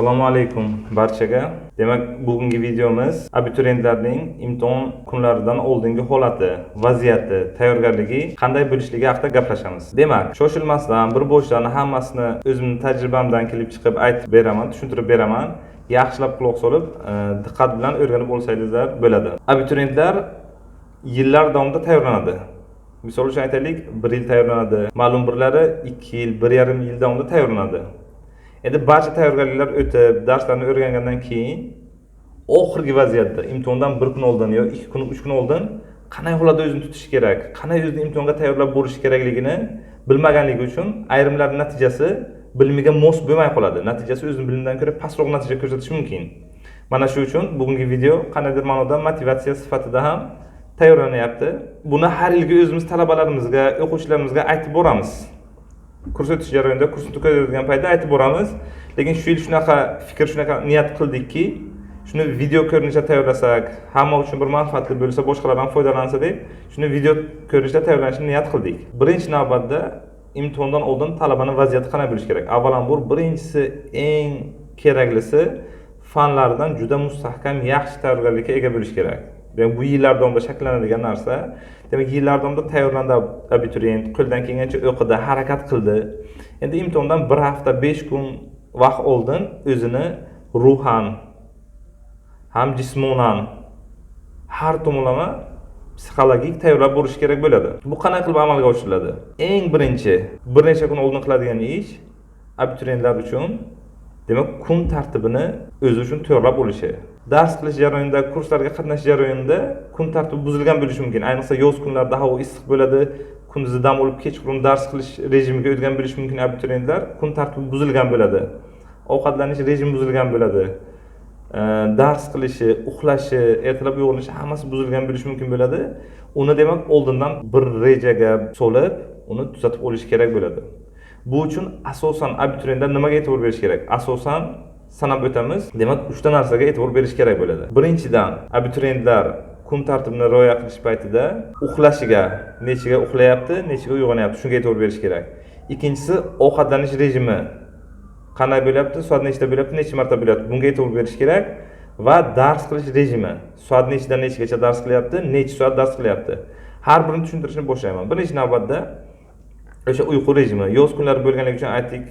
Assalomu alaykum barchaga. Demak, bugungi videomiz abituriyentlarning imtihon kunlaridan oldingi holati, vaziyati, tayyorgarligi qanday bo'lishligi haqida gaplashamiz. Demak, shoshilmasdan bir bo'shlarni hammasini o'zimning tajribamdan kelib chiqib aytib beraman, tushuntirib beraman. Yaxshilab quloq solib, diqqat bilan o'rganib olsangizlar bo'ladi. Abituriyentlar yillar davomida tayyorlanadi. Misol uchun aytaylik, 1 yil tayyorlanadi, ma'lum birlari 2 yil, 1,5 yil davomida tayyorlanadi. Endi barcha tayyorgarliklar o'tib, darslarni o'rgangandan keyin oxirgi vaziyatda imtihondan 1 kun oldin yo 2 kun, 3 kun oldin qanday holada o'zini tutish kerak, qanday o'zini imtihonga tayyorlab bo'lish kerakligini bilmaganligi uchun ayrimlarning natijasi bilimiga mos bo'lmay qoladi. Natijasi o'zining bilimidan ko'ra pastroq natija ko'rsatishi mumkin. Mana shu uchun bugungi video qandaydir ma'noda motivatsiya sifatida ham tayyorlanyapti. Buni har yilgi o'zimiz talabalarimizga, o'quvchilarimizga aytib boramiz. Kurs o'tish jarayonida kursni tugatadigan paytda aytib boramiz. Lekin shu yil shunaqa fikr, shunaqa niyat qildikki, shuni video ko'rinishda tayyorlasak, hamma uchun bir manfaatli bo'lsa, boshqalar ham foydalansa deb, shuni video ko'rinishda tayyorlashni niyat qildik. Birinchi navbatda imtihondan oldin talabaning vaziyati qanday bo'lishi kerak? Avvalambor birinchisi eng keraklisi fanlardan juda mustahkam, yaxshi tayyorgarlikka ega bo'lish kerak. Demak, bu yillar davomida shakllanadigan narsa. Demak, yillar davomida tayyorlandi abituriyent, qo'ldan kelgancha o'qidi, harakat qildi. Endi imtihondan 1 hafta, 5 kun vaqt oldin o'zini ruhan ham jismonan har tomonlama psixologik tayyorlab bo'lish kerak bo'ladi. Bu qanday qilib amalga oshiriladi? Eng birinchi, bir necha kun oldin qiladigan ish abituriyentlar uchun demak, kun tartibini o'zi uchun tayyorlab olishi. Dars qilish jarayonida, kurslarga qatnashish jarayonida kun tartibi buzilgan bo'lishi mumkin. Ayniqsa yoz kunlarida havo issiq bo'ladi, kunduzi dam olib kechqurun dars qilish rejimiga o'tgan bo'lishi mumkin abituriyentlar. Kun tartibi buzilgan bo'ladi. Ovqatlanish rejimi buzilgan bo'ladi. Dars qilishi, uxlashi, ertalab uyg'onishi hammasi buzilgan bo'lishi mumkin bo'ladi. Uni demak, oldindan bir rejaga solib, uni tuzatib olish kerak bo'ladi. Bu uchun asosan abituriyentlar nimaga e'tibor berish kerak? Asosan sanab o'tamiz. Demak, 3 ta narsaga e'tibor berish kerak bo'ladi. Birinchidan, abituriyentlar kun tartibini rioya qilish paytida uxlashiga, nechaga uxlayapti, nechaga uyg'onyapti, shunga e'tibor berish kerak. Ikkinchisi, ovqatlanish rejimi qanday bo'lyapti, soat nechida bo'lyapti, necha marta bo'lyapti, bunga e'tibor berish kerak va dars qilish rejimi. Soat nechidan nechagacha dars qilyapti, necha soat dars qilyapti. Har birini tushuntirishni boshlayman. Birinchi navbatda o'sha uyqu rejimi. Yoz kunlari bo'lganligi uchun aytdik,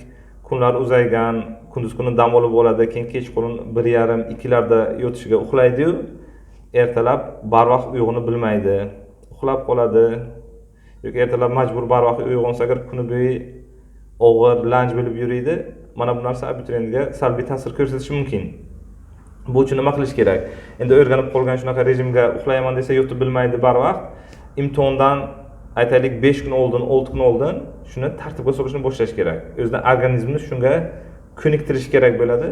kunlar uzaygan, kunduz kuni dam olib oladi, keyin kechqurun 1:30, 2larda yotishiga uxlaydi-yu, ertalab barvaqt uyg'onib bilmaydi, uxlab qoladi yoki ertalab majbur barvaqt uyg'onsa agar kuni bo'yi og'ir, lanj bo'lib yuriydi. Mana bu narsa abituriyentga salbiy ta'sir ko'rsatishi mumkin. Bu uchun nima qilish kerak? Endi o'rganib qolgan shunaqa rejimga uxlayman desa yotib bilmaydi barvaqt. Imtihondan aytaylik 5 kun oldin, 6 kun oldin shuni tartibga solishni boshlash kerak. O'zining organizmini shunga ko'niktirish kerak bo'ladi.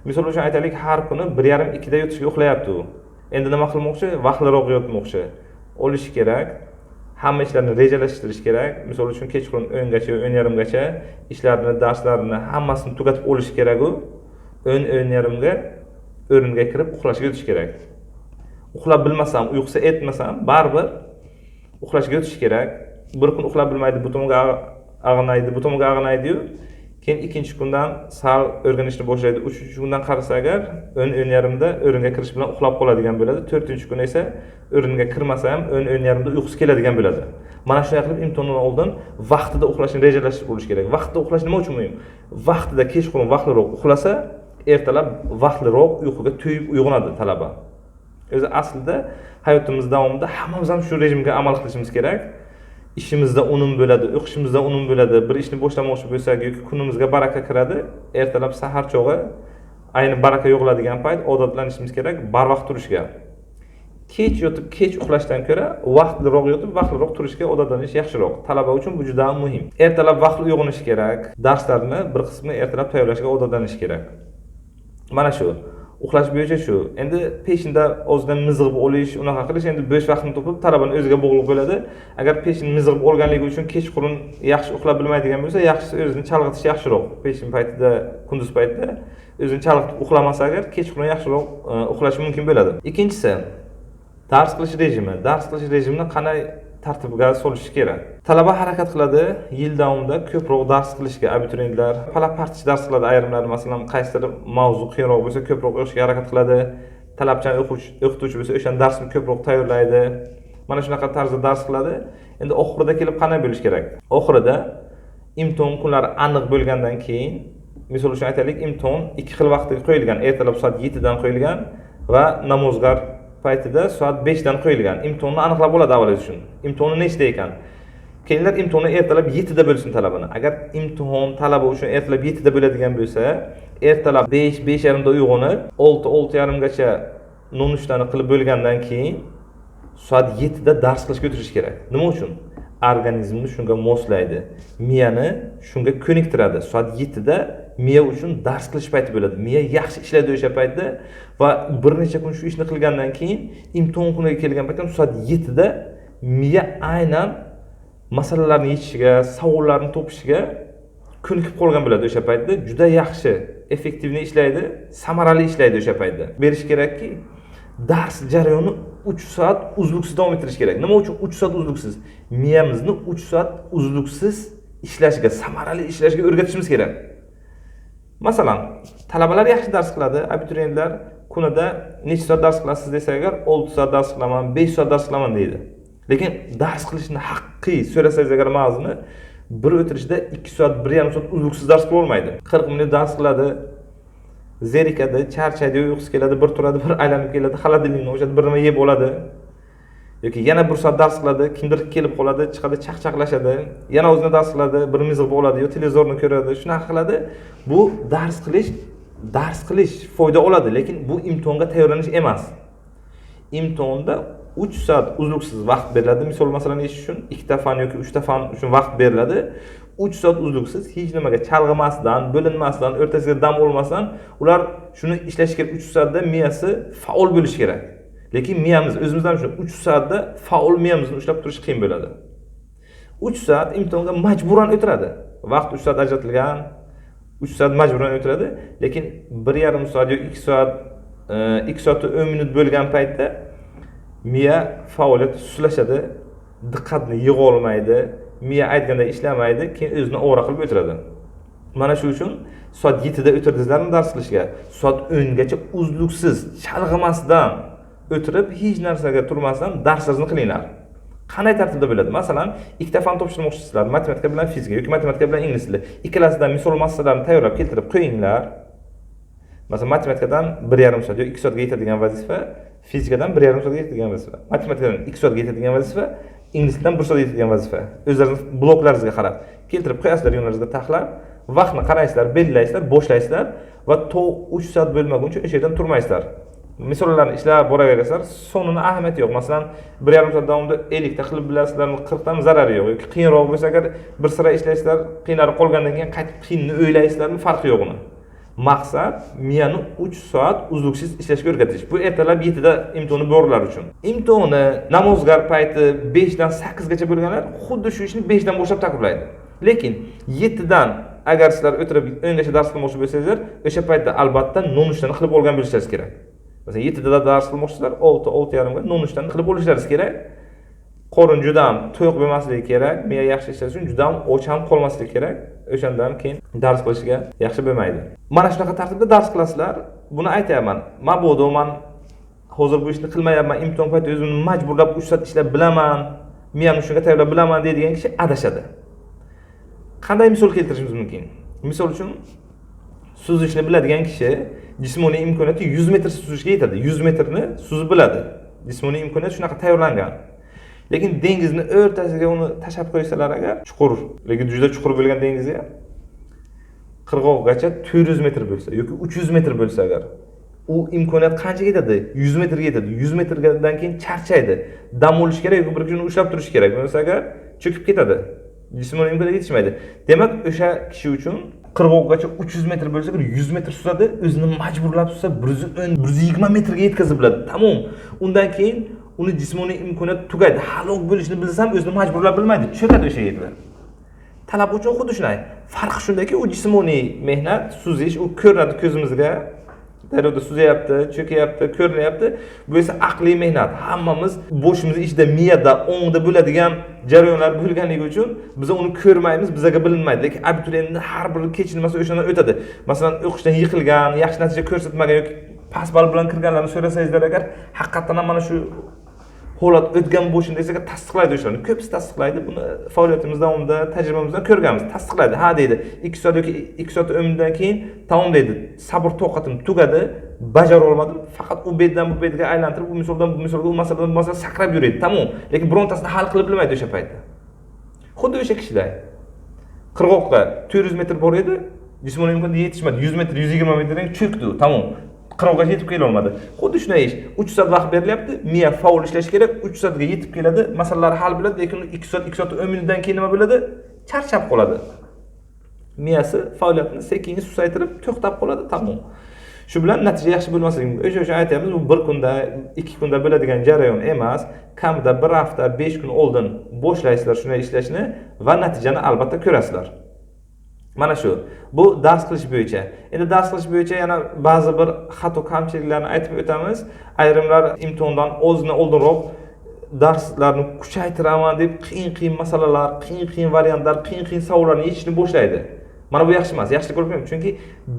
Misol uchun aytaylik, har kuni 1:30-2da yotishga uxlayapti u. Endi nima qilmoqchi? Vaqtliroq yotmoqchi. Olish kerak. Hamma ishlarni rejalashtirish kerak. Misol uchun kechqurun 10 gacha, 10:30gacha ishlarini, darslarini hammasini tugatib olish kerak u. 10:30 ga o'ringa kirib uxlashga o'tish kerak. Uxlab bilmasam, uyqusi etmasam, baribir uxlashga o'tish kerak. Bir kun uxlab bilmaydi, bu tomonga ag'anaydi, bu tomonga ag'anaydi-yu. Keyin ikkinchi kundan sal o'rganishni boshlaydi. 3-chi kundan qarasa agar 10:30da o'ringa kirish bilan uxlab qoladigan bo'ladi. 4-chi kun esa o'ringa kirmasa ham 10:30da uyqusi keladigan bo'ladi. Mana shunday qilib imtihondan oldin vaqtida uxlashni rejalashtirib olish kerak. Vaqtida uxlash nima uchun muhim? Vaqtida kechqurun vaqtliroq uxlasa, ertalab vaqtliroq uyquga to'yib uyg'onadi talaba. O'zi aslida hayotimiz davomida hammamiz ham shu rejimga amal qilishimiz kerak. Ishimizda unum bo'ladi, o'qishimizda unum bo'ladi. Bir ishni boshlamoqchi bo'lsak yoki kunimizga baraka kiradi. Ertalab sahar chog'i ayni baraka yog'iladigan payt odatlanishimiz kerak barvaqt turishga. Kech yotib, kech uxlashdan ko'ra vaqtliroq yotib, vaqtliroq turishga odatlanish yaxshiroq. Talaba uchun bu juda muhim. Ertalab vaqtli uyg'onish kerak. Darslarni bir qismini ertalab tayyorlashga odatlanish kerak. Mana shu. Uxlash bo'yicha shu. Endi peshinda o'zidan mizg'ib olish, unaqa qilish endi bo'sh vaqtni topib talabani o'ziga bog'liq bo'ladi. Agar peshin mizg'ib olganligi uchun kechqurun yaxshi uxlab bilmaydigan bo'lsa, yaxshisi o'zini chalg'itish yaxshiroq. Peshin paytida, kunduz paytida o'zini chalg'itib uxlamasa agar kechqurun yaxshiroq uxlashi mumkin bo'ladi. Ikkinchisi, dars qilish rejimi. Dars qilish rejimini qanday tartibiga solish kerak. Talaba harakat qiladi, yil davomida ko'proq dars qilishga, abituriyentlar pala-partish dars qiladi, ayrimlar masalan qaysidir mavzu qiyinroq bo'lsa ko'proq o'qishga harakat qiladi. Talabchan o'qituvchi bo'lsa o'sha darsni ko'proq tayyorlaydi. Mana shunaqa tarzda dars qiladi. Endi oxirida kelib qanday bo'lish kerak? Oxirida imtihon kunlari aniq bo'lgandan keyin, misol uchun aytaylik, imtihon 2 xil vaqtga qo'yilgan. Ertalab soat 7 dan qo'yilgan va namozgar paytida soat 5 dan qo'yilgan. Imtihonni aniqlab oladi avval uchun. Imtihoni nechta ekan? Keyinlar imtihonni ertalab 7 da bo'lsin talabani. Agar imtihon talaba uchun ertalab 7 da bo'ladigan bo'lsa, ertalab 5:30 da uyg'onib, 6:30 gacha nonushtaning qilib bo'lgandan keyin soat 7 da dars qilishga o'tirish kerak. Nima uchun? Organizmni shunga moslaydi. Miyani shunga ko'niktiradi. Soat 7 da miya uchun dars qilish payti bo'ladi. Miya yaxshi ishlaydi o'sha paytda va bir necha kun shu ishni qilgandan keyin imtihon kuniga kelgan paytda soat 7 da miya aynan masalalarni yechishiga, savollarni topishiga ko'nikib qolgan bo'ladi o'sha paytda. Juda yaxshi, effektivni ishlaydi, samarali ishlaydi o'sha paytda. Berish kerakki, dars jarayoni 3 soat uzluksiz davom ettirish kerak. Nima uchun 3 soat uzluksiz? Miyamizni 3 soat uzluksiz ishlashiga, samarali ishlashiga o'rgatishimiz kerak. Masalan, talabalar yaxshi dars qiladi, abituriyentlar kunida necha soat dars qilasiz desa agar 6 soat dars qilaman, 5 soat dars qilaman deydi. Lekin dars qilishni haqiqiy so'rasangiz agar mavzuni bir o'tirishda 2 soat, 1,5 soat uzluksiz dars qila olmaydi. 40 minut dars qiladi, zerikadi, charchaydi, uyqusi keladi, bir turadi, bir aylanib keladi, xolodilnikni o'shada bir nima yeb oladi. Yoki yana 1 soat dars qiladi, kimdir kelib qoladi, chiqadi, chaqchaqlashadi, yana o'zini dars qiladi, bir mizg'ib oladi, yo televizorni ko'radi, shunaqa qiladi. Bu dars qilish foyda oladi, lekin bu imtihonga tayyorlanish emas. Imtihonda 3 soat uzluksiz vaqt beriladi. Misol masalan ish uchun 2 ta fan yoki 3 ta fan uchun vaqt beriladi. 3 soat uzluksiz hech nimaga chalg'imasdan, bo'linmasdan, o'rtasiga dam olmasdan ular shuni ishlash kerak. 3 soatda miyasi faol bo'lishi kerak. Lekin miyamiz o'zimizdan shu 3 soatda faol miyamizni ushlab turish qiyin bo'ladi. 3 soat imtihonga majburan o'tiradi. Vaqt 3 soat ajratilgan, 3 soat majburan o'tiradi, lekin 1,5 soat yoki 2 soat 2 soat 10 minut bo'lgan paytda miya faoliyat suslashadi, diqqatni yig'a olmaydi, miya aytganda ishlamaydi, keyin o'zini ovora qilib o'tiradi. Mana shu uchun soat 7 da o'tirdingizlarmi dars qilishga, soat 10 gacha uzluksiz, chalg'imasdan o'tirib, hech narsaga turmasdan darslaringizni qilinglar. Qanday tartibda bo'ladi? Masalan, ikkita fan topshirmoqchisizlar, matematika bilan fizika yoki matematika bilan ingliz tili. Ikkalasidan misol masalalarni tayyorlab keltirib qo'yinglar. Masalan, matematikadan 1,5 soat yoki 2 soatga yetadigan vazifa, fizikadan 1,5 soatga yetadigan vazifa, matematikadan 2 soatga yetadigan vazifa, ingliz tilidan 1 soatga yetadigan vazifa. O'zlaringiz bloklaringizga qarab keltirib qo'yasizlar, yo'llaringizga taxlab, vaqtni qaraysizlar, belgilaysizlar, boshlaysizlar va to 3 soat bo'lmaguncha o'sha yerdan turmaysizlar. Misollarni ishlab boraverasizlar, sonini ahamiyati yo'q. Masalan, 1,5 soat davomida 50 ta qilib bilasizlarmi, 40 dan zarari yo'q. Yoki qiyinroq bo'lsa agar bir sira ishlaysizlar, qiyinlari qolgandan keyin qaytib qiyinni o'ylaysizlarmi, farqi yo'q uni. Maqsad miyani 3 soat uzluksiz ishlashga o'rgatish. Bu ertalab 7 da imtihoni borlar uchun. Imtihoni namozgar payti 5 dan 8 gacha bo'lganlar xuddi shu ishni 5 dan boshlab takrorlaydi. Lekin 7 dan agar sizlar o'tirib 10 gacha dars qilmoqchi bo'lsangizlar, o'sha paytda albatta nonushtani qilib olgan bo'lishingiz kerak. Masalan, 7 da dars qilmoqchisizlar, 6:30 ga nonushtani qilib olishlaringiz kerak. Qorin juda ham to'q bo'lmasligi kerak, miya yaxshi ishlash uchun juda ham och ham qolmasligi kerak. O'shandan keyin dars qilishga yaxshi bo'lmaydi. Mana shunaqa tartibda dars qilasizlar. Buni aytayapman. Mabodo men hozir bu ishni qilmayapman, imtihon payti o'zimni majburlab 3 soat ishlab bilaman, miyamni shunga tayyorlab bilaman deydigan kishi adashadi. Qanday misol keltirishimiz mumkin? Misol uchun suzishni biladigan kishi jismoniy imkoniyati 100 metr suzishga yetadi. 100 metrni suzib biladi. Jismoniy imkoniyat shunaqa tayyorlangan. Lekin dengizni o'rtasiga uni tashab qo'ysalar agar, chuqur, lekin juda chuqur bo'lgan dengizga qirg'oqgacha 400 metr bo'lsa yoki 300 metr bo'lsa agar, u imkoniyat qanchaga yetadi? 100 metrga yetadi. 100 metrdan keyin charchaydi. Dam olish kerak yoki bir kuni ushlab turish kerak. Bo'lmasa agar cho'kib ketadi. Jismoniy imkoniyat yetishmaydi. Demak, o'sha kishi uchun qirg'oqgacha 300 metr bo'lsa, 100 metr suzadi, o'zini majburlab suzsa 120 metrga yetkazib biladi. Tamom. Undan keyin uni jismoniy imkoniyat tugaydi. Halok bo'lishni bilsam, o'zini majburlab bilmaydi, cho'kadi o'sha yerda. Talab uchun xuddi shunday. Farqi shundaki, u jismoniy mehnat, suzish, u ko'rinadi ko'zimizga, daryoda suzyapti, cho'kayapti, ko'rinyapti. Bu esa aqliy mehnat. Hammamiz boshimiz ichida miyada, o'ngda bo'ladigan jarayonlar bo'lganligi uchun biz uni ko'rmaymiz, bizga bilinmaydi. Lekin abituriyentning har bir kechirmasi o'shandan o'tadi. Masalan, o'qishdan yiqilgan, yaxshi natija ko'rsatmagan yoki past ball bilan kirganlarni so'rasangizlar agar, haqiqatan ham mana shu holat o'tgan bo'lishini desak tasdiqlaydi o'shani. Ko'pisi tasdiqlaydi. Buni faoliyatimiz davomida, tajribamizdan ko'rganmiz. Tasdiqlaydi. Ha deydi, 2 soat yoki 2 soat o'yindan keyin tamom deydi. Sabr toqatim tugadi, bajara olmadim. Faqat u betdan bu betga aylantirib, bu misoldan bu misolga, u masaladan bu masalaga sakrab yuradi. Tamom. Lekin birontasini hal qilib bilmaydi o'sha paytda. Xuddi o'sha kishilar. Qirg'oqqa 400 metr bor edi, jismoniy imkoniyat yetishmadi. 100 metr, 120 metrdan cho'kdi. Tamom. Qirg'oqqa yetib kela olmadi. Xuddi shunday ish. 3 soat vaqt berilyapti, miya faol ishlash kerak, 3 soatga yetib keladi, masalalar hal bo'ladi, lekin 2 soat, 2 soat o'yindan keyin nima bo'ladi? Charchab qoladi. Miyasi faoliyatini sekin susaytirib, to'xtab qoladi, tamom. Shu bilan natija yaxshi bo'lmasligi mumkin. O'sha aytamiz, bu 1 kunda, 2 kunda bo'ladigan jarayon emas, kamida 1 hafta, 5 kun oldin boshlaysizlar shunday ishlashni va natijani albatta ko'rasizlar. Mana shu. Bu dars qilish bo'yicha. Endi dars qilish bo'yicha yana ba'zi bir xato kamchiliklarni aytib o'tamiz. Ayrimlar imtihondan o'zini oldinroq darslarni kuchaytiraman deb qiyin masalalar, qiyin variantlar, qiyin savollarni yechishni boshlaydi. Mana bu yaxshi emas. Yaxshi ko'rmayman. Chunki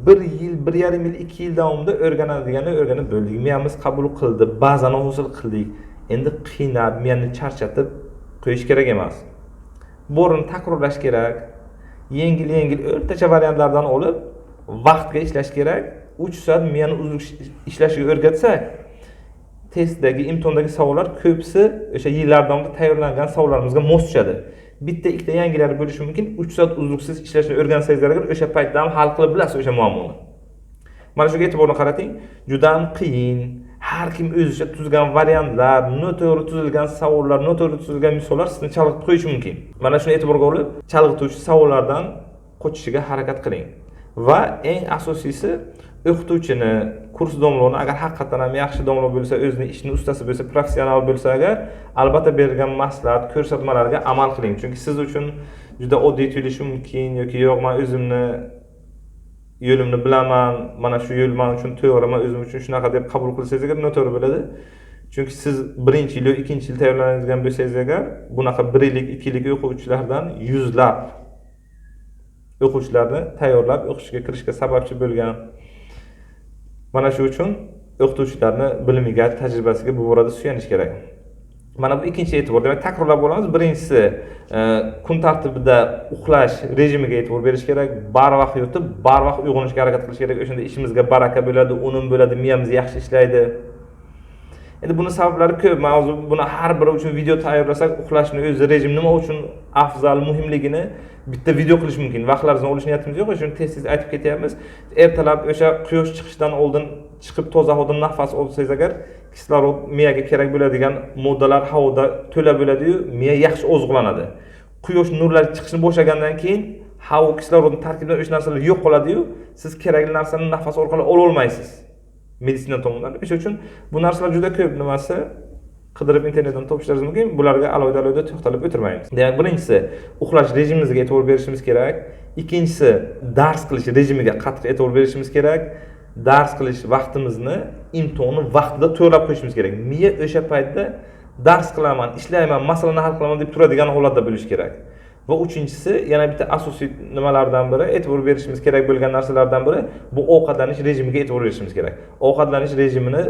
1 yil, 1,5 yil, 2 yil davomida o'rganadiganni o'rganib bo'ldik. Miyamiz qabul qildi, bazani hosil qildik. Endi qiynab, miyani charchatib qo'yish kerak emas. Bo'rini takrorlash kerak. Yengil o'rtacha variantlardan olib vaqtga ishlash kerak. 3 soat miyani uzluksiz ishlashiga o'rgatsak, testdagi, imtihondagi savollar ko'pisi o'sha yillar davomida tayyorlangan savollarimizga mos tushadi. Bitta ikkita yangilari bo'lishi mumkin. 3 soat uzluksiz ishlashni o'rgansangizlar agar o'sha paytda ham hal qilib bilasiz o'sha muammoni. Mana shuga e'tiborni qarating. Juda ham qiyin. Har kim o'zicha tuzgan variantlar, noto'g'ri tuzilgan savollar, noto'g'ri tuzilgan misollar sizni chalg'itib qo'yishi mumkin. Mana shuni e'tiborga olib, chalg'ituvchi savollardan qochishiga harakat qiling. Va eng asosiysi, o'qituvchini, kurs domlovini agar haqiqatan ham yaxshi domlov bo'lsa, o'zining ishini ustasi bo'lsa, professional bo'lsa agar, albatta bergan maslahat, ko'rsatmalarga amal qiling. Chunki siz uchun juda oddiy tuyulishi mumkin yoki yo'q, men o'zimni yo'limni bilaman, mana shu yo'l men uchun to'g'ri, men o'zim uchun shunaqa deb qabul qilsangiz agar noto'g'ri bo'ladi. Chunki siz 1-yil yoki 2-yil tayyorlanadigan bo'lsangiz agar, bunaqa 1 yillik, 2 yillik o'quvchilardan yuzlab o'quvchilarni tayyorlab o'qishga kirishga sababchi bo'lgan. Mana shu uchun o'qituvchilarni bilimiga, tajribasiga bu borada suyanish kerak. Mana bu ikkinchi e'tibor. Demak, takrorlab olamiz. Birinchisi, kun tartibida uxlash rejimiga e'tibor berish kerak. Barvaqt yotib, barvaqt uyg'onishga harakat qilish kerak. O'shanda ishimizga baraka bo'ladi, unum bo'ladi, miyamiz yaxshi ishlaydi. Endi buni sabablari ko'p. Mavzu buni har biri uchun video tayyorlasak, uxlashni o'zi rejim nima uchun afzal, muhimligini bitta video qilish mumkin. Vaqtlaringizni olish niyatimiz yo'q, shuni tez-tez aytib ketyapmiz. Ertalab o'sha quyosh chiqishdan oldin chiqib toza havoda nafas olsangiz agar, kislorod miyaga kerak bo'ladigan moddalar havoda to'la bo'ladi-yu, miya yaxshi oziqlanadi. Quyosh nurlari chiqishni boshlagandan keyin havo kislorodning tarkibidan o'sha narsalar yo'q qoladi-yu, siz kerakli narsani nafas orqali ola olmaysiz. Meditsina tomonidan. O'sha uchun bu narsalar juda ko'p nimasi qidirib internetdan topishlaringiz mumkin. Bularga alohida to'xtalib o'tirmaymiz. Demak, birinchisi uxlash rejimimizga e'tibor berishimiz kerak. Ikkinchisi dars qilish rejimiga qattiq e'tibor berishimiz kerak. Dars qilish vaqtimizni imtihonni vaqtida to'g'rilab qo'yishimiz kerak. Miya o'sha paytda dars qilaman, ishlayman, masalani hal qilaman deb turadigan holatda bo'lish kerak. Va uchinchisi, yana bitta asosiy nimalardan biri, e'tibor berishimiz kerak bo'lgan narsalardan biri bu ovqatlanish rejimiga e'tibor berishimiz kerak. Ovqatlanish rejimini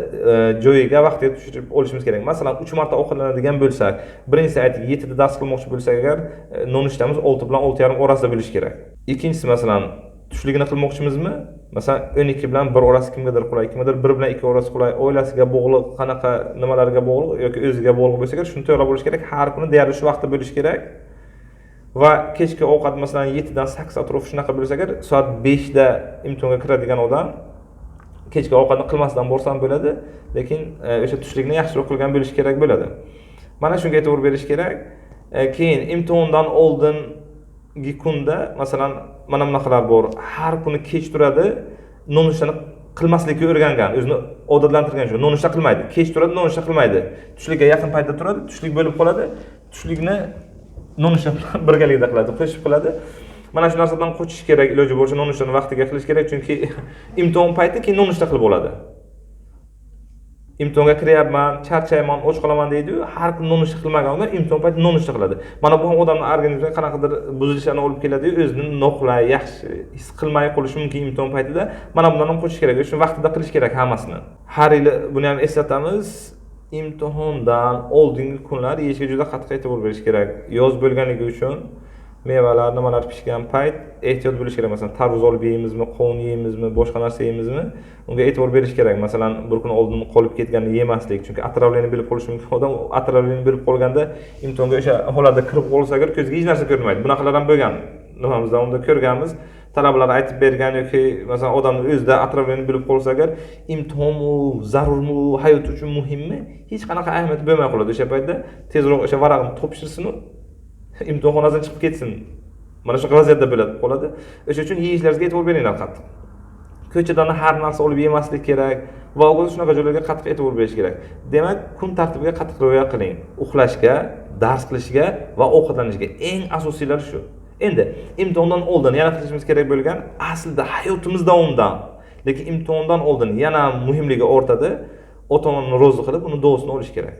joyiga, vaqtiga tushirib olishimiz kerak. Masalan, 3 marta ovqatlanadigan bo'lsak, birinchisi aytdik, 7 da dars qilmoqchi bo'lsak agar, nonushtamiz 6 bilan 6:30 orasida bo'lishi kerak. Ikkinchisi, masalan, tushligini qilmoqchimizmi? Masalan, 12 bilan 1 orasi kimgadir qulay, kimgadir 1 bilan 2 orasi qulay, oilasiga bog'liq, qanaqa nimalarga bog'liq yoki o'ziga bog'liq bo'lsa agar, shuni to'g'ri bo'lish kerak. Har kuni deyarli shu vaqtda bo'lish kerak. Va kechki ovqat masalan 7 dan 8 atrof shunaqa bo'lsa agar, soat 5 da imtihonga kiradigan odam kechki ovqatni qilmasdan borsam bo'ladi, lekin o'sha tushlikni yaxshiroq qilgan bo'lish kerak bo'ladi. Mana shunga e'tibor berish kerak. Keyin imtihondan oldingi kunda masalan mana bunaqalar bor. Har kuni kech turadi, nonushtani qilmaslikka o'rgangan, o'zini odatlantirgan shu. Nonushta qilmaydi. Kech turadi, nonushta qilmaydi. Tushlikka yaqin paytda turadi, tushlik bo'lib qoladi. Tushlikni nonushta bilan birgalikda qiladi, qo'shib qiladi. Mana shu narsadan qochish kerak, iloji bo'lsa nonushtani vaqtiga qilish kerak, chunki imtihon payti keyin nonushta qilib bo'ladi. Imtihonga kiryapman, charchayman, och qolaman deydi-yu, har kun nonushta qilmagan odam imtihon payti nonushta qiladi. Mana bu ham odamning organizmiga qanaqadir buzilishlarni olib keladi-yu, o'zini noqulay, yaxshi his qilmay qolishi mumkin imtihon paytida. Mana bundan ham qochish kerak. Shuni vaqtida qilish kerak hammasini. Har yili buni ham eslatamiz. Imtihondan oldingi kunlar yeyishga juda qattiq e'tibor berish kerak. Yoz bo'lganligi uchun mevalar, nimalar pishgan payt ehtiyot bo'lish kerak. Masalan, tarvuz olib yeymizmi, qovun yeymizmi, boshqa narsa yeymizmi, unga e'tibor berish kerak. Masalan, bir kun oldin qolib ketganini yemaslik, chunki atravleni bilib qolishi mumkin. Odam atravleni bilib qolganda imtihonga o'sha holatda kirib qolsa agar ko'zga hech narsa ko'rmaydi. Bunaqalar ham bo'lgan. Nimamizda unda ko'rganmiz. Talabalar aytib bergan yoki masalan odamning o'zida atravleni bilib qolsa agar imtihonmi, zarurmi, hayot uchun muhimmi, hech qanaqa ahamiyati bo'lmay qoladi. O'sha paytda tezroq o'sha varaqni topshirsin-u imtihonxonadan chiqib ketsin. Mana shu vaziyatda bo'ladi qoladi. O'sha uchun yeyishlaringizga e'tibor beringlar qattiq. Ko'chadan har narsa olib yemaslik kerak va o'zi shunaqa joylarga qattiq e'tibor berish kerak. Demak, kun tartibiga qattiq rioya qiling. Uxlashga, dars qilishga va ovqatlanishga eng asosiylari shu. Endi imtihondan oldin yana qilishimiz kerak bo'lgan aslida hayotimiz davomida, lekin imtihondan oldin yana muhimligi o'rtada ota-onani rozi qilib, uni duosini olish kerak.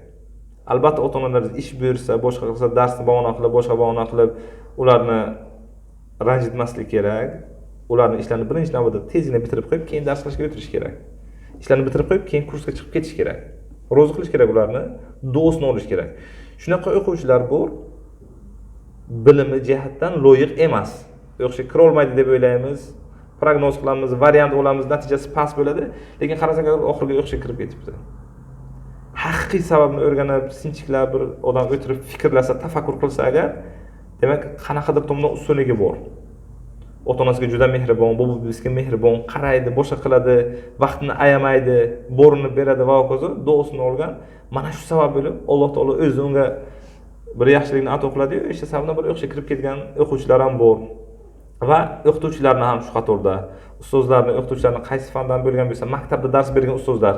Albatta ota-onalar ish buyursa, boshqa qilsa, darsni bahona qilib, boshqa bahona qilib ularni ranjitmaslik kerak. Ularni ishlarini birinchi navbatda tezgina bitirib qo'yib, keyin dars qilishga o'tirish kerak. Ishlarni bitirib qo'yib, keyin kursga chiqib ketish kerak. Rozi qilish kerak ularni, duosini olish kerak. Shunaqa o'quvchilar bor, bilimi jihatdan loyiq emas. O'qishga kira olmaydi deb o'ylaymiz, prognoz qilamiz, variant olamiz, natijasi past bo'ladi, lekin qarasak oxirgi o'qishga kirib ketibdi. Haqiqiy sababni o'rganib, sinchiklab bir odam o'tirib fikrlasa, tafakkur qilsa agar, demak, qanaqadir tomon ustunligi bor. Ota-onasiga juda mehribon, bu bizga mehribon, qaraydi, boshqa qiladi, vaqtini ayamaydi, bo'rini beradi va hokazo, duosini olgan. Mana shu sabab bo'lib, Alloh taolo o'zi unga bir yaxshilikni ato qiladi-yu, o'sha sababdan bir o'qishga kirib ketgan o'quvchilar ham bor. Va o'qituvchilarni ham shu qatorda, ustozlarni, o'qituvchilarni qaysi fandan bo'lgan bo'lsa, maktabda dars bergan ustozlar,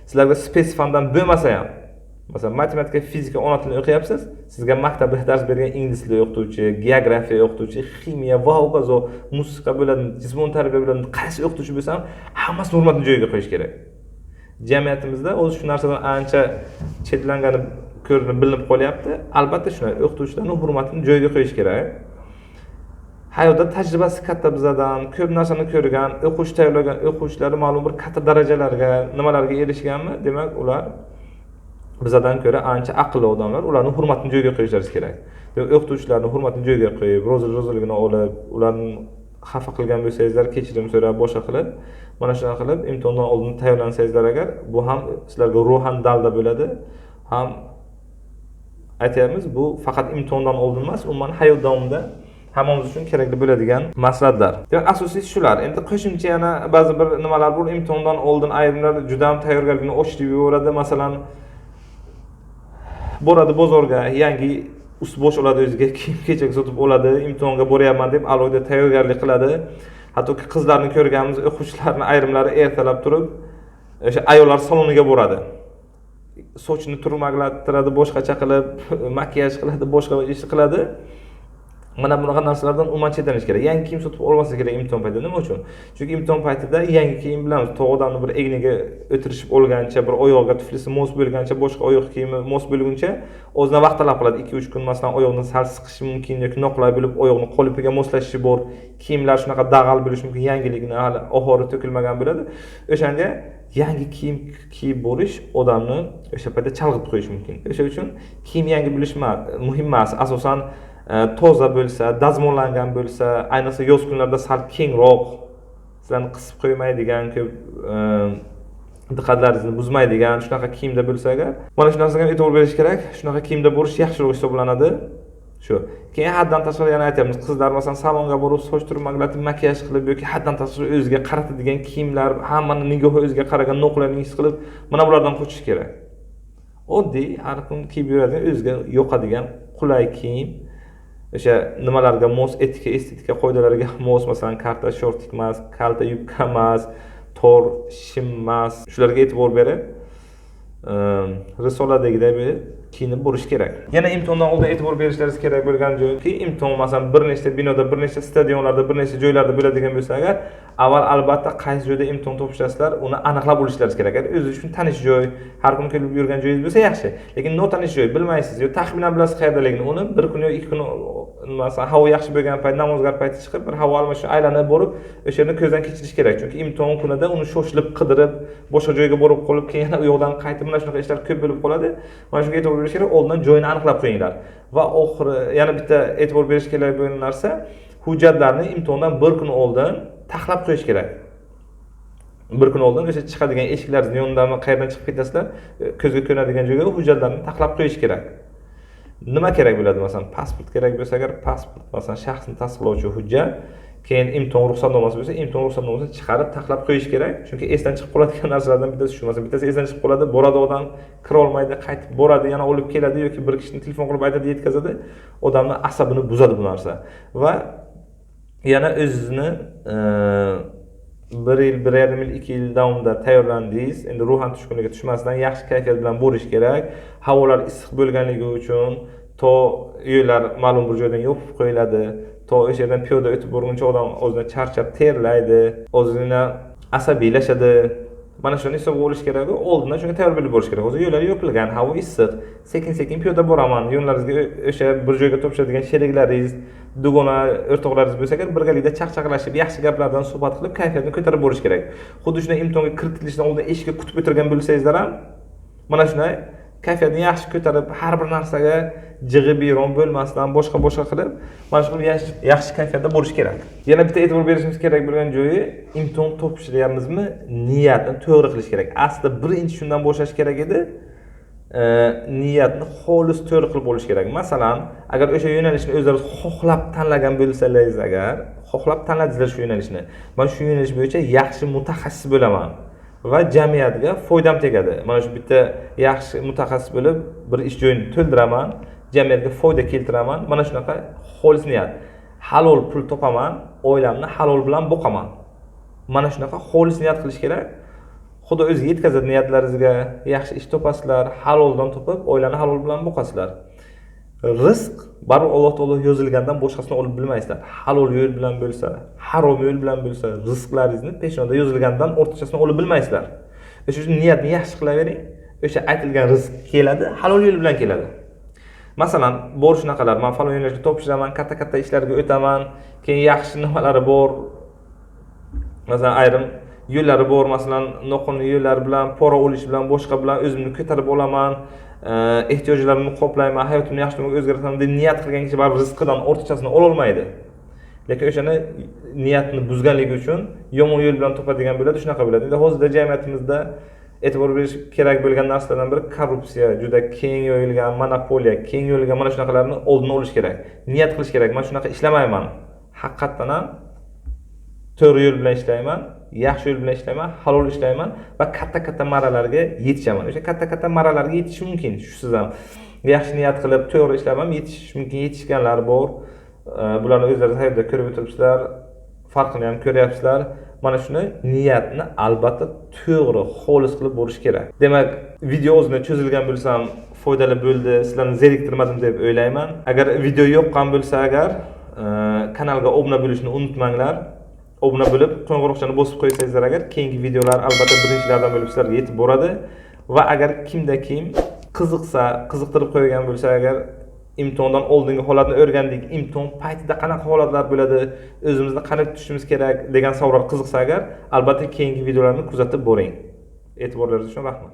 sizlarga spesifik fandan bo'lmasa ham, masalan, matematika, fizika, ona tilini o'qiyapsiz, sizga maktabda dars bergan ingliz tili o'qituvchi, geografiya o'qituvchi, ximiya va hokazo, musiqa bo'ladi, jismoniy tarbiya bo'ladi, qaysi o'qituvchi bo'lsa ham, hammasi hurmatni joyiga qo'yish kerak. Jamiyatimizda o'zi shu narsadan ancha chetlangani ko'rinib bilinib qolyapti. Albatta shunday o'qituvchilarning hurmatini joyiga qo'yish kerak. Hayotda tajribasi katta bizdan, ko'p narsani ko'rgan, o'qish tayyorlagan o'quvchilar ma'lum bir katta darajalarga, nimalarga erishganmi? Demak, ular bizdan ko'ra ancha aqlli odamlar, ularning hurmatini joyiga qo'yishlari kerak. Demak, o'qituvchilarning hurmatini joyiga qo'yib, ro'ziligini olib, ularni xafa qilgan bo'lsangizlar, kechirim so'rab, boshqa qilib, mana shunaqa qilib imtihondan oldin tayyorlansangizlar agar, bu ham sizlarga ruhan dalda bo'ladi, ham aytamiz, bu faqat imtihondan oldin emas, umuman hayot davomida hammamiz uchun kerakli bo'ladigan maslahatlar. Demak, asosiysi shular. Endi qo'shimcha yana ba'zi bir nimalar bor. Imtihondan oldin ayrimlar juda ham tayyorgarlikni oshirib yuboradi. Masalan, boradi bozorga, yangi ust-bosh oladi o'ziga, kiyim-kechak sotib oladi, imtihonga boryapman deb alohida tayyorgarlik qiladi. Hattoki qizlarni ko'rganmiz, o'quvchilarni ayrimlari ertalab turib, o'sha ayollar saloniga boradi. Sochini turmaklattiradi, boshqacha qilib, makiyaj qiladi, boshqa ish qiladi. Mana bunaqa narsalardan umuman chetlanish kerak. Yangi kiyim sotib olmasa kerak imtihon paytida. Nima uchun? Chunki imtihon paytida yangi kiyim bilamiz, tog'dan bir egniga o'tirishib olgancha, bir oyog'iga tuflisi mos bo'lgancha, boshqa oyoq kiyimi mos bo'lguncha o'zidan vaqt talab qiladi. 2-3 kun masalan oyoqni sal siqishi mumkin yoki noqulay bo'lib oyoqni qolipiga moslashishi bor. Kiyimlar shunaqa dag'al bo'lishi mumkin, yangilikni hali ohori to'kilmagan bo'ladi. O'shanga yangi kiyim kiyib borish odamni o'sha paytda chalg'ib qo'yishi mumkin. O'sha uchun kiyim yangi bo'lish muhim emas. Asosan toza bo'lsa, dazmollangan bo'lsa, ayniqsa yoz kunlarida sal kengroq, sizlarni qisib qo'ymaydigan, ko'p diqqatlaringizni buzmaydigan shunaqa kiyimda bo'lsa agar, mana shu narsaga e'tibor berish kerak. Shunaqa kiyimda bo'lish yaxshiroq hisoblanadi. Shu. Keyin haddan tashqari yana aytamiz, qizlar masalan salonga borib, soch turmaklatib, makiyaj qilib yoki haddan tashqari o'ziga qaratadigan kiyimlar, hammani nigohi o'ziga qaragan noqulaylik his qilib, mana bulardan qochish kerak. Oddiy, har kun kiyib yuradigan, o'ziga yoqadigan qulay kiyim, o'sha nimalarga mos, etika, estetika qoidalariga mos, masalan, karta shortik emas, kalta yubka emas, tor shim emas, shularga e'tibor berib, risoladagidek kiyinib borish kerak. Yana imtihondan oldin e'tibor berishlaringiz kerak bo'lgan joyki, imtihon masalan bir nechta binoda, bir nechta stadionlarda, bir nechta joylarda bo'ladigan bo'lsa agar, avval albatta qaysi joyda imtihon topshirasizlar, uni aniqlab olishlaringiz kerak. Agar o'zingiz uchun tanish joy, har kun kelib yurgan joyingiz bo'lsa yaxshi. Lekin notanish joy, bilmaysiz yo taxminan bilasiz qayerdaligini, uni bir kun yo ikki kun masalan havo yaxshi bo'lgan payt, namozgar payti chiqib, bir havo almashib aylanib borib, o'sha yerni ko'zdan kechirish kerak. Chunki imtihon kunida uni shoshilib qidirib, boshqa joyga borib qolib, keyin yana u yoqdan qaytib mana shunaqa ishlar ko'p bo'lib qoladi. Mana shunga e'tibor berish kerak, oldindan joyini aniqlab qo'yinglar. Va oxiri yana bitta e'tibor berish kerak bo'lgan narsa, hujjatlarni imtihondan bir kun oldin taxlab qo'yish kerak. Bir kun oldin o'sha chiqadigan eshiklaringizni yonidan qayerdan chiqib ketasizlar, ko'zga ko'rinadigan joyga hujjatlarni taxlab qo'yish kerak. Nima kerak bo'ladi? Masalan, pasport kerak bo'lsa agar pasport, masalan, shaxsni tasdiqlovchi hujjat, keyin imtihon ruxsatnomasi bo'lsa, imtihon ruxsatnomasini chiqarib taxlab qo'yish kerak. Chunki esdan chiqib qoladigan narsalardan bittasi shu. Masalan, bittasi esdan chiqib qoladi, boradi odam, kira olmaydi, qaytib boradi, yana olib keladi yoki bir kishini telefon qilib aytadi, yetkazadi. Odamni asabini buzadi bu narsa. Va yana o'zingizni 1 yil, 1,5 yil, 2 yil davomida tayyorlandingiz. Endi ruhan tushkunlikka tushmasdan yaxshi kayfiyat bilan borish kerak. Havolar issiq bo'lganligi uchun to yo'llar ma'lum bir joydan yopib qo'yiladi. To o'sha yerdan piyoda o'tib borguncha odam o'zini charchab terlaydi, o'zini asabiylashadi. Mana shuni hisobga olish kerak, oldindan shunga tayyor bo'lib borish kerak. O'zi yo'llar yopilgan, havo issiq, sekin-sekin piyoda boraman. Yo'llaringizga o'sha bir joyga topshiradigan sheriklaringiz, dugona o'rtoqlaringiz bo'lsa agar birgalikda chaqchaqlashib, yaxshi gaplardan suhbat qilib, kayfiyatni ko'tarib borish kerak. Xuddi shunday imtihonga kiritilishidan oldin eshikka kutib o'tirgan bo'lsangizlar ham, mana shunday kayfiyatni yaxshi ko'tarib, har bir narsaga jig'i-biyron bo'lmasdan, boshqa qilib, mana shu yaxshi kayfiyatda bo'lish kerak. Yana bitta e'tibor berishimiz kerak bo'lgan joyi, imtihon topshiryapmizmi, niyatni to'g'ri qilish kerak. Aslida birinchi shundan boshlash kerak edi. Niyatni xolis to'g'ri qilib bo'lish kerak. Masalan, agar o'sha yo'nalishni o'zlaringiz xohlab tanlagan bo'lsangiz agar, xohlab tanladingizlar shu yo'nalishni. Men shu yo'nalish bo'yicha yaxshi mutaxassis bo'laman va jamiyatga foydam tegadi. Mana shu bitta yaxshi mutaxassis bo'lib, bir ish joyini to'ldiraman, jamiyatga foyda keltiraman. Mana shunaqa xolis niyat. Halol pul topaman, oilamni halol bilan boqaman. Mana shunaqa xolis niyat qilish kerak. Xudo o'zi yetkazadi niyatlaringizga, yaxshi ish topasizlar, haloldan topib, oilani halol bilan boqasizlar. Rizq baribir Alloh taolo yozilgandan boshqasini olib bilmaysizlar. Halol yo'l bilan bo'lsa, harom yo'l bilan bo'lsa, rizqlaringizni peshonada yozilgandan ortiqchasini olib bilmaysizlar. O'sha uchun niyatni yaxshi qilavering. O'sha aytilgan rizq keladi, halol yo'l bilan keladi. Masalan, bor shunaqalar, men falon yo'nalishga topshiraman, katta ishlarga o'taman, keyin yaxshi nimalari bor. Masalan, ayrim yo'llari bor, masalan, noqonuniy yo'llar bilan, pora olish bilan, boshqa bilan o'zimni ko'tarib olaman, ehtiyojlarimni qoplayman, hayotimni yaxshiroq o'zgartiraman deb niyat qilgan kishi baribir rizqidan ortiqchasini ola olmaydi. Lekin o'shani niyatni buzganligi uchun yomon yo'l bilan topadigan bo'ladi, shunaqa bo'ladi. Endi hozirda jamiyatimizda e'tibor berish kerak bo'lgan narsalardan biri korrupsiya, juda keng yoyilgan, monopoliya, keng yoyilgan mana shunaqalarni oldini olish kerak. Niyat qilish kerak. Men shunaqa ishlamayman. Haqiqatan ham to'g'ri yo'l bilan ishlayman, yaxshi yo'l bilan ishlayman, halol ishlayman va katta marralarga yetishaman. O'sha katta marralarga yetish mumkin. Shusiz ham yaxshi niyat qilib to'g'ri ishlab yetish mumkin. Yetishganlar bor. Bularni o'zlaringiz hayotda ko'rib o'tiribsizlar, farqini ham ko'ryapsizlar. Mana shuni niyatni albatta to'g'ri, xolis qilib borish kerak. Demak, video o'zini cho'zilgan bo'lsam, foydali bo'ldi, sizlarni zeriktirmadim deb o'ylayman. Agar video yoqqan bo'lsa agar, kanalga obuna bo'lishni unutmanglar. Obuna bo'lib, qo'ng'iroqchani bosib qo'ysangizlar agar, keyingi videolar albatta birinchilardan bo'lib sizlarga yetib boradi. Va agar kim qiziqsa, qiziqtirib qo'ygan bo'lsa agar, imtihondan oldingi holatni o'rgandik, imtihon paytida qanaqa holatlar bo'ladi, o'zimizni qanday tutishimiz kerak degan savollar qiziqsa agar, albatta keyingi videolarni kuzatib boring. E'tiborlaringiz uchun rahmat.